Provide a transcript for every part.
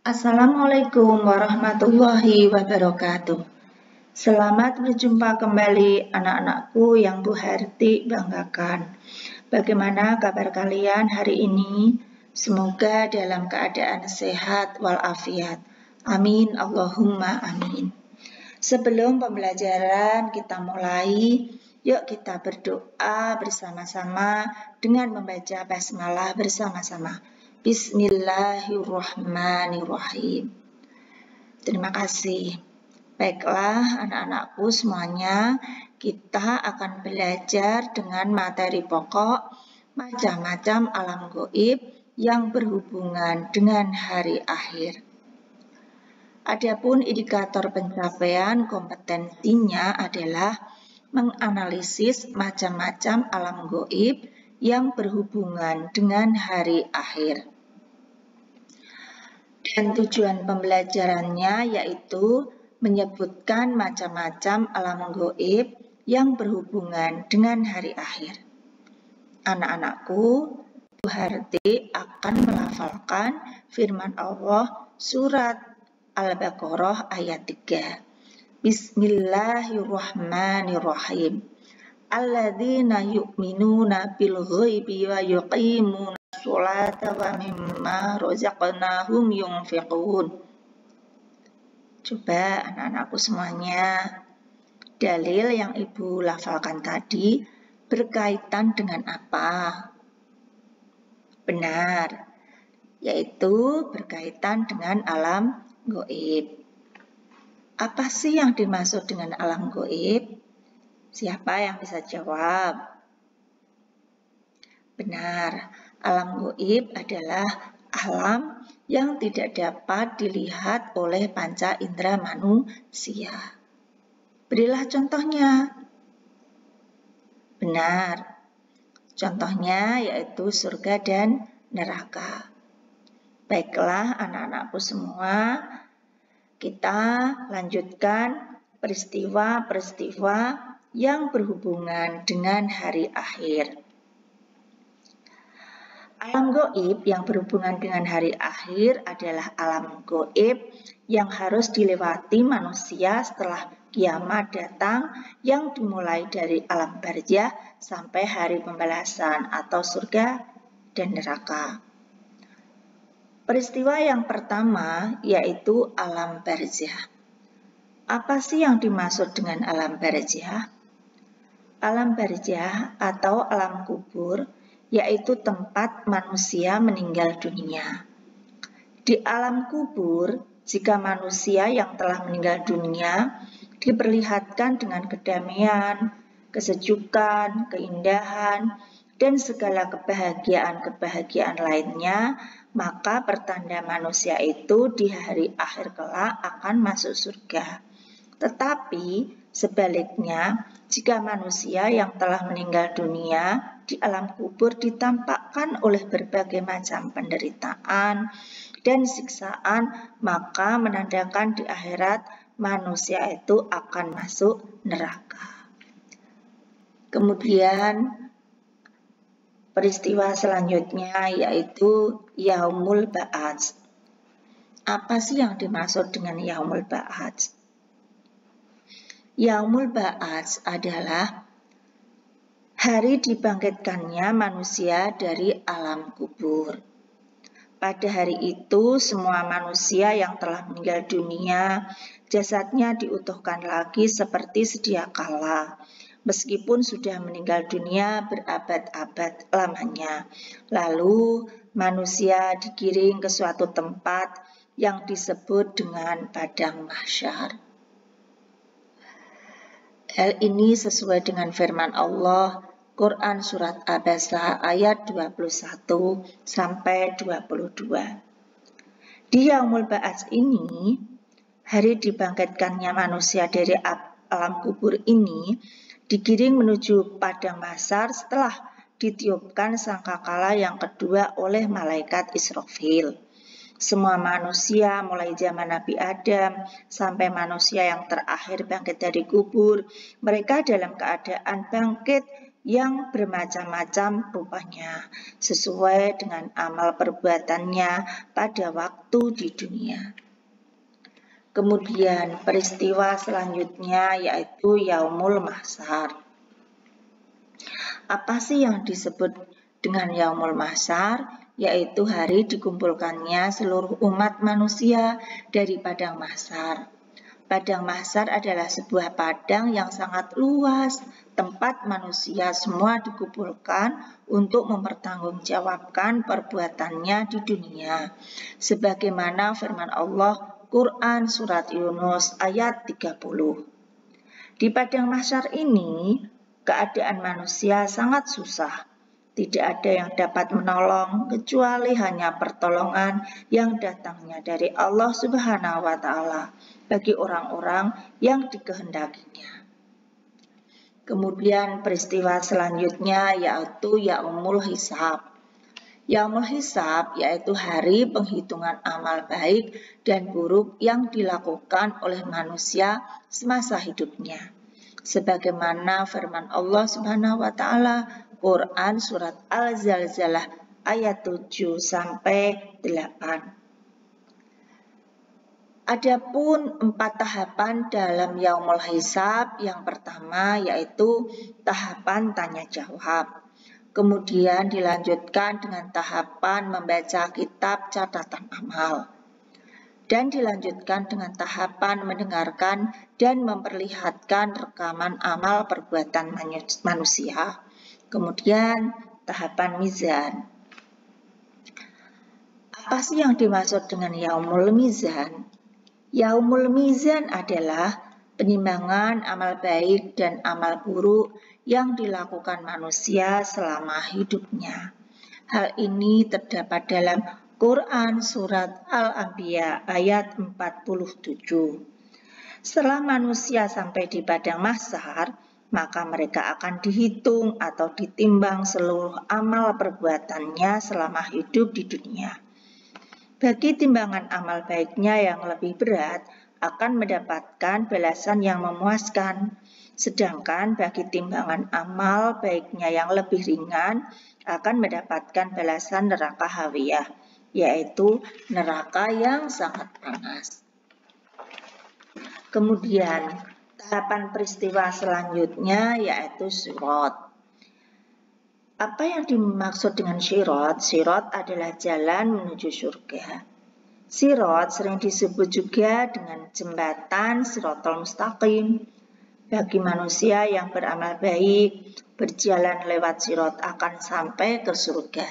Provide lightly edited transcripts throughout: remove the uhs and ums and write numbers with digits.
Assalamualaikum warahmatullahi wabarakatuh. Selamat berjumpa kembali anak-anakku yang Bu Herti banggakan. Bagaimana kabar kalian hari ini? Semoga dalam keadaan sehat walafiat. Amin Allahumma amin. Sebelum pembelajaran kita mulai, yuk kita berdoa bersama-sama dengan membaca basmalah bersama-sama. Bismillahirrahmanirrahim. Terima kasih. Baiklah anak-anakku semuanya, kita akan belajar dengan materi pokok macam-macam alam gaib yang berhubungan dengan hari akhir. Adapun indikator pencapaian kompetensinya adalah menganalisis macam-macam alam gaib yang berhubungan dengan hari akhir. Dan tujuan pembelajarannya yaitu menyebutkan macam-macam alam gaib yang berhubungan dengan hari akhir. Anak-anakku, Bu Herti akan melafalkan firman Allah surat Al-Baqarah ayat 3. Bismillahirrahmanirrahim. Alladzina yu'minuna bil ghaibi wa yuqimuna sholata wa mimma razaqnahum yunfiqun. Coba anak-anakku semuanya, dalil yang Ibu lafalkan tadi berkaitan dengan apa? Benar, yaitu berkaitan dengan alam gaib. Apa sih yang dimaksud dengan alam gaib? Siapa yang bisa jawab? Benar, alam gaib adalah alam yang tidak dapat dilihat oleh panca indera manusia. Berilah contohnya. Benar, contohnya yaitu surga dan neraka. Baiklah anak-anakku semua, kita lanjutkan peristiwa-peristiwa yang berhubungan dengan hari akhir. Alam gaib yang berhubungan dengan hari akhir adalah alam gaib yang harus dilewati manusia setelah kiamat datang, yang dimulai dari alam barzah sampai hari pembalasan atau surga dan neraka. Peristiwa yang pertama yaitu alam barzah. Apa sih yang dimaksud dengan alam barzah? Alam barzah atau alam kubur yaitu tempat manusia meninggal dunia. Di alam kubur, jika manusia yang telah meninggal dunia diperlihatkan dengan kedamaian, kesejukan, keindahan, dan segala kebahagiaan-kebahagiaan lainnya, maka pertanda manusia itu di hari akhir kelak akan masuk surga. Tetapi sebaliknya, jika manusia yang telah meninggal dunia di alam kubur ditampakkan oleh berbagai macam penderitaan dan siksaan, maka menandakan di akhirat manusia itu akan masuk neraka. Kemudian peristiwa selanjutnya yaitu Yaumul Ba'ats. Apa sih yang dimaksud dengan Yaumul Ba'ats? Yaumul Ba'ats adalah hari dibangkitkannya manusia dari alam kubur. Pada hari itu, semua manusia yang telah meninggal dunia, jasadnya diutuhkan lagi seperti sedia kala, meskipun sudah meninggal dunia berabad-abad lamanya. Lalu, manusia digiring ke suatu tempat yang disebut dengan padang mahsyar. Hal ini sesuai dengan firman Allah, Quran Surat Abasa ayat 21 sampai 22. Di Yaumul Ba'ats ini, hari dibangkitkannya manusia dari alam kubur ini, digiring menuju padang mahsyar setelah ditiupkan sangkakala yang kedua oleh malaikat Israfil. Semua manusia mulai zaman Nabi Adam sampai manusia yang terakhir bangkit dari kubur, mereka dalam keadaan bangkit yang bermacam-macam rupanya sesuai dengan amal perbuatannya pada waktu di dunia. Kemudian peristiwa selanjutnya yaitu Yaumul Mahsyar. Apa sih yang disebut dengan Yaumul Mahsyar? Yaitu hari dikumpulkannya seluruh umat manusia dari padang mahsyar. Padang mahsyar adalah sebuah padang yang sangat luas, tempat manusia semua dikumpulkan untuk mempertanggungjawabkan perbuatannya di dunia. Sebagaimana firman Allah, Quran Surat Yunus ayat 30. Di padang mahsyar ini, keadaan manusia sangat susah. Tidak ada yang dapat menolong kecuali hanya pertolongan yang datangnya dari Allah Subhanahu wa Ta'ala bagi orang-orang yang dikehendakinya. Kemudian peristiwa selanjutnya yaitu Yaumul Hisab. Yaumul Hisab yaitu hari penghitungan amal baik dan buruk yang dilakukan oleh manusia semasa hidupnya. Sebagaimana firman Allah Subhanahu wa Ta'ala, Quran Surat Al-Zalzalah ayat 7 sampai 8. Adapun 4 tahapan dalam Yaumul Hisab. Yang pertama yaitu tahapan tanya jawab. Kemudian dilanjutkan dengan tahapan membaca kitab catatan amal. Dan dilanjutkan dengan tahapan mendengarkan dan memperlihatkan rekaman amal perbuatan manusia. Kemudian tahapan mizan. Apa sih yang dimaksud dengan Yaumul Mizan? Yaumul Mizan adalah penimbangan amal baik dan amal buruk yang dilakukan manusia selama hidupnya. Hal ini terdapat dalam Quran Surat Al-Anbiya ayat 47. Setelah manusia sampai di padang mahsyar, maka mereka akan dihitung atau ditimbang seluruh amal perbuatannya selama hidup di dunia. Bagi timbangan amal baiknya yang lebih berat akan mendapatkan balasan yang memuaskan. Sedangkan bagi timbangan amal baiknya yang lebih ringan akan mendapatkan balasan neraka hawiyah, yaitu neraka yang sangat panas. Kemudian tahapan peristiwa selanjutnya yaitu Sirat. Apa yang dimaksud dengan Sirat? Sirat adalah jalan menuju surga. Sirat sering disebut juga dengan jembatan Siratal Mustaqim. Bagi manusia yang beramal baik, berjalan lewat Sirat akan sampai ke surga.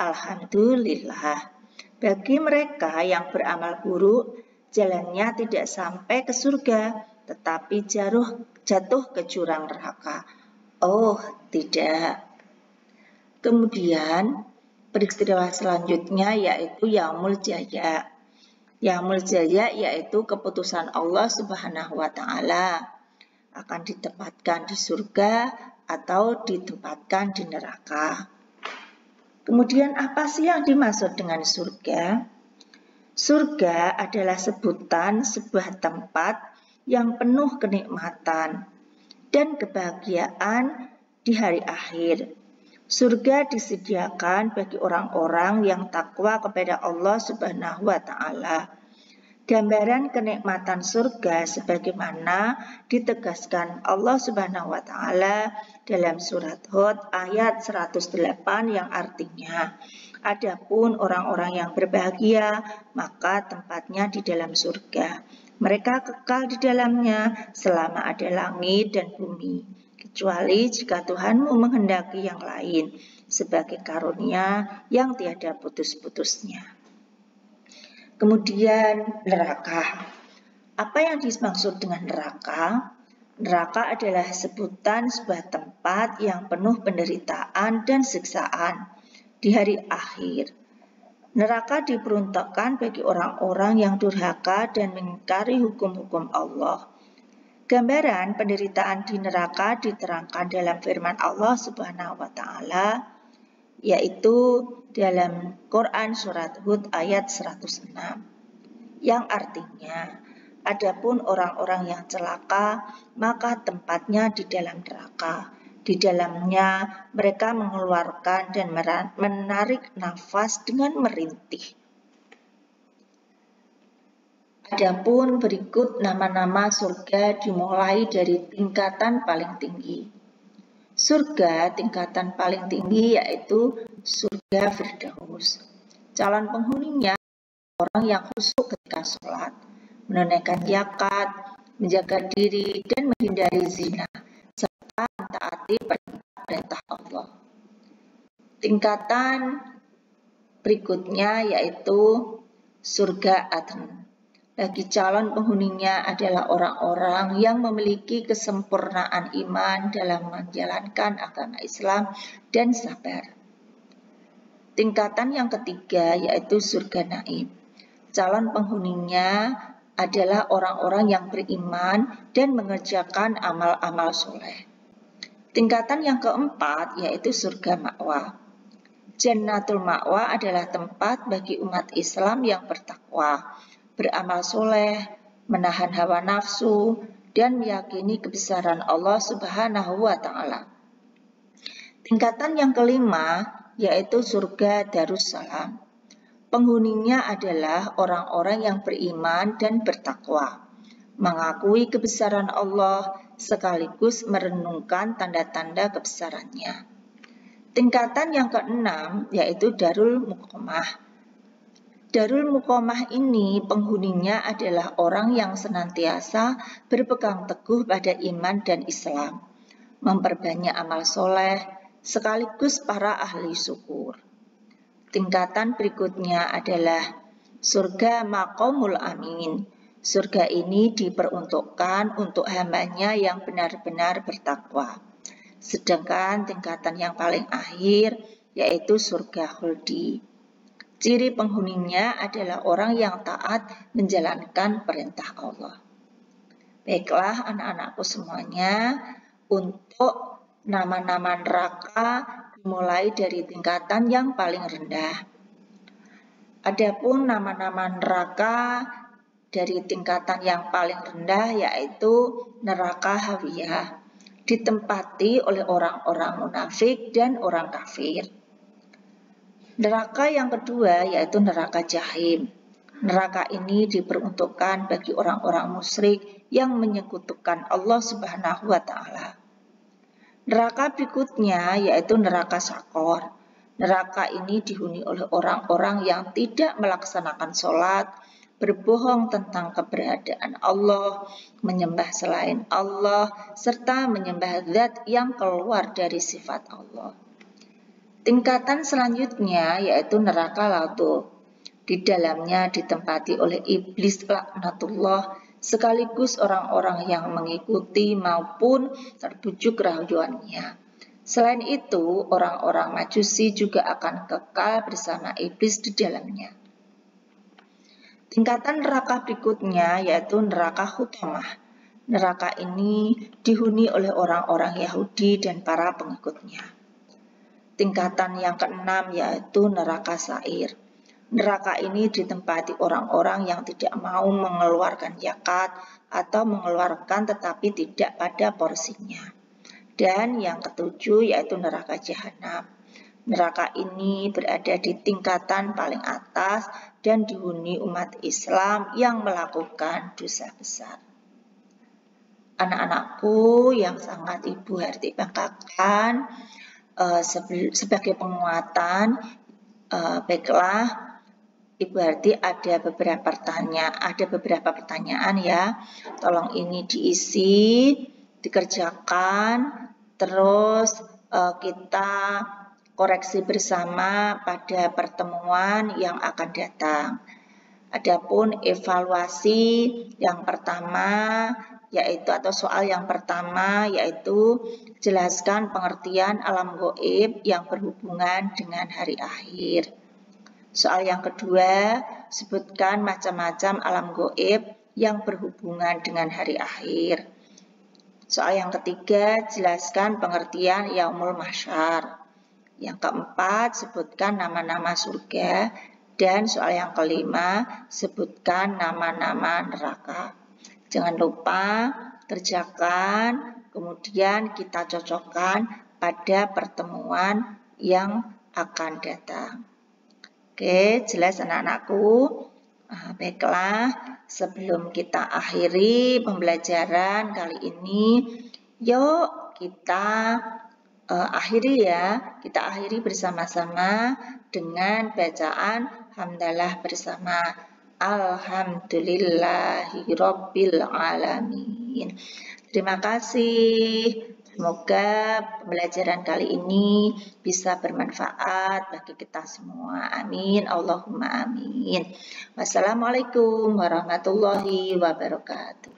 Alhamdulillah. Bagi mereka yang beramal buruk, jalannya tidak sampai ke surga, tetapi jatuh ke jurang neraka. Oh, tidak. Kemudian, peristiwa selanjutnya yaitu Yaumul Jaya. Yaumul Jaya yaitu keputusan Allah Subhanahu wa Ta'ala akan ditempatkan di surga atau ditempatkan di neraka. Kemudian apa sih yang dimaksud dengan surga? Surga adalah sebutan sebuah tempat yang penuh kenikmatan dan kebahagiaan di hari akhir. Surga disediakan bagi orang-orang yang takwa kepada Allah Subhanahu wa Ta'ala. Gambaran kenikmatan surga sebagaimana ditegaskan Allah Subhanahu wa Ta'ala dalam surat Hud ayat 108 yang artinya, adapun orang-orang yang berbahagia maka tempatnya di dalam surga. Mereka kekal di dalamnya selama ada langit dan bumi, kecuali jika Tuhanmu menghendaki yang lain sebagai karunia yang tiada putus-putusnya. Kemudian neraka. Apa yang dimaksud dengan neraka? Neraka adalah sebutan sebuah tempat yang penuh penderitaan dan siksaan di hari akhir. Neraka diperuntukkan bagi orang-orang yang durhaka dan mengingkari hukum-hukum Allah. Gambaran penderitaan di neraka diterangkan dalam firman Allah Subhanahu wa Ta'ala, yaitu dalam Quran Surat Hud ayat 106, yang artinya, adapun orang-orang yang celaka, maka tempatnya di dalam neraka, Di dalamnya mereka mengeluarkan dan menarik nafas dengan merintih. Adapun berikut nama-nama surga dimulai dari tingkatan paling tinggi. Surga tingkatan paling tinggi yaitu surga Firdaus. Calon penghuninya orang yang khusyuk ketika sholat, menunaikan zakat, menjaga diri dan menghindari zina, serta mentaati perintah Allah. Tingkatan berikutnya yaitu surga Adn. Bagi calon penghuninya adalah orang-orang yang memiliki kesempurnaan iman dalam menjalankan agama Islam dan sabar. Tingkatan yang ketiga yaitu surga Naim. Calon penghuninya adalah orang-orang yang beriman dan mengerjakan amal-amal soleh. Tingkatan yang keempat yaitu surga Ma'wa. Jannatul Ma'wa adalah tempat bagi umat Islam yang bertakwa, beramal soleh, menahan hawa nafsu, dan meyakini kebesaran Allah Subhanahu wa Ta'ala. Tingkatan yang kelima yaitu surga Darussalam. Penghuninya adalah orang-orang yang beriman dan bertakwa, mengakui kebesaran Allah sekaligus merenungkan tanda-tanda kebesarannya. Tingkatan yang keenam yaitu Darul Muqamah. Darul Muqamah ini penghuninya adalah orang yang senantiasa berpegang teguh pada iman dan Islam, memperbanyak amal soleh, sekaligus para ahli syukur. Tingkatan berikutnya adalah surga Maqamul Amin. Surga ini diperuntukkan untuk hambanya yang benar-benar bertakwa. Sedangkan tingkatan yang paling akhir yaitu surga Khuldi. Ciri penghuninya adalah orang yang taat menjalankan perintah Allah. Baiklah anak-anakku semuanya, untuk nama-nama neraka dimulai dari tingkatan yang paling rendah. Adapun nama-nama neraka dari tingkatan yang paling rendah yaitu neraka Hawiyah, ditempati oleh orang-orang munafik dan orang kafir. Neraka yang kedua yaitu neraka Jahim. Neraka ini diperuntukkan bagi orang-orang musyrik yang menyekutukan Allah Subhanahu wa Ta'ala. Neraka berikutnya yaitu neraka Sakor. Neraka ini dihuni oleh orang-orang yang tidak melaksanakan sholat, berbohong tentang keberadaan Allah, menyembah selain Allah, serta menyembah zat yang keluar dari sifat Allah. Tingkatan selanjutnya yaitu neraka Lautu. Di dalamnya ditempati oleh iblis laknatullah sekaligus orang-orang yang mengikuti maupun terbujuk rayuannya. Selain itu, orang-orang Majusi juga akan kekal bersama iblis di dalamnya. Tingkatan neraka berikutnya yaitu neraka Hutamah. Neraka ini dihuni oleh orang-orang Yahudi dan para pengikutnya. Tingkatan yang keenam yaitu neraka Sa'ir. Neraka ini ditempati orang-orang yang tidak mau mengeluarkan zakat atau mengeluarkan tetapi tidak pada porsinya. Dan yang ketujuh yaitu neraka Jahanam. Neraka ini berada di tingkatan paling atas dan dihuni umat Islam yang melakukan dosa besar. Anak-anakku yang sangat Ibu Harti banggakan, sebagai penguatan, baiklah Ibu Harti ada beberapa pertanyaan ya. Tolong ini diisi, dikerjakan, terus kita koreksi bersama pada pertemuan yang akan datang. Adapun evaluasi yang pertama yaitu atau soal yang pertama yaitu jelaskan pengertian alam gaib yang berhubungan dengan hari akhir. Soal yang kedua, sebutkan macam-macam alam gaib yang berhubungan dengan hari akhir. Soal yang ketiga, jelaskan pengertian yaumul mahsyar. Yang keempat, sebutkan nama-nama surga. Dan soal yang kelima, sebutkan nama-nama neraka. Jangan lupa kerjakan, kemudian kita cocokkan pada pertemuan yang akan datang. Oke, jelas anak-anakku? Baiklah, sebelum kita akhiri pembelajaran kali ini, yuk kita akhiri ya. Kita akhiri bersama-sama dengan bacaan hamdalah bersama. Alhamdulillahirabbil alamin. Terima kasih. Semoga pembelajaran kali ini bisa bermanfaat bagi kita semua. Amin. Allahumma amin. Wassalamualaikum warahmatullahi wabarakatuh.